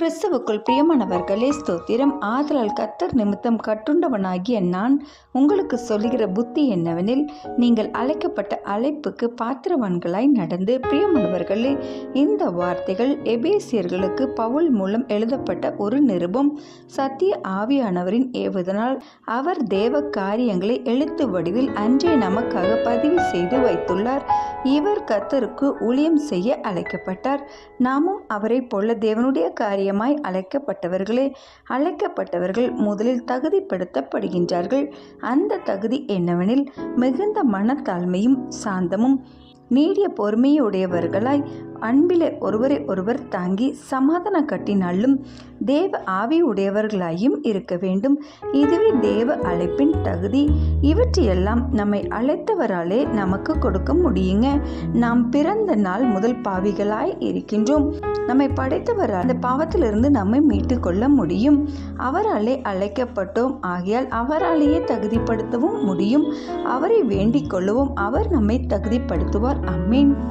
கிறிஸ்துவுக்குள் பிரியமானவர்களே, ஸ்தோத்திரம். ஆதலால் கர்த்தர் நிமித்தம் கட்டுண்டவனாகிய நான் உங்களுக்கு சொல்லுகிற புத்தி என்னவெனில், நீங்கள் அழைக்கப்பட்ட அழைப்புக்கு பாத்திரவான்களாய் நடந்து. பிரியமானவர்களே, இந்த வார்த்தைகள் எபேசியர்களுக்கு பவுல் மூலம் எழுதப்பட்ட ஒரு நிருபம். சத்திய ஆவியானவரின் ஏவுதனால் அவர் தேவ காரியங்களை எழுத்து வடிவில் அன்றே நமக்காக பதிவு செய்து வைத்துள்ளார். இவர் கர்த்தருக்கு ஊழியம் செய்ய அழைக்கப்பட்டார். நாமும் அவரை போல தேவனுடைய காரியமாய் அழைக்கப்பட்டவர்களே. அழைக்கப்பட்டவர்கள் முதலில் தகுதிப்படுத்தப்படுகின்றார்கள். அந்த தகுதி என்னவெனில், மிகுந்த மனத்தாழ்மையும் சாந்தமும் நீடிய பொறுமையுடையவர்களாய் அன்பிலே ஒருவரை ஒருவர் தாங்கி சமாதான கட்டினாலும் தேவ ஆவி உடையவர்களாயும் இருக்க வேண்டும். இதுவே தேவ அழைப்பின் தகுதி. இவற்றையெல்லாம் நம்மை அழைத்தவராலே நமக்கு கொடுக்க முடியுங்க. நாம் பிறந்த நாள் முதல் பாவிகளாய் இருக்கின்றோம். நம்மை படைத்தவரால் அந்த பாவத்திலிருந்து நம்மை மீட்டு கொள்ள முடியும். அவராலே அழைக்கப்பட்டோம். ஆகையால் அவராலேயே தகுதிப்படுத்தவும் முடியும். அவரை வேண்டிக் கொள்ளுவோம். அவர் நம்மை தகுதிப்படுத்துவார். ஆமென்.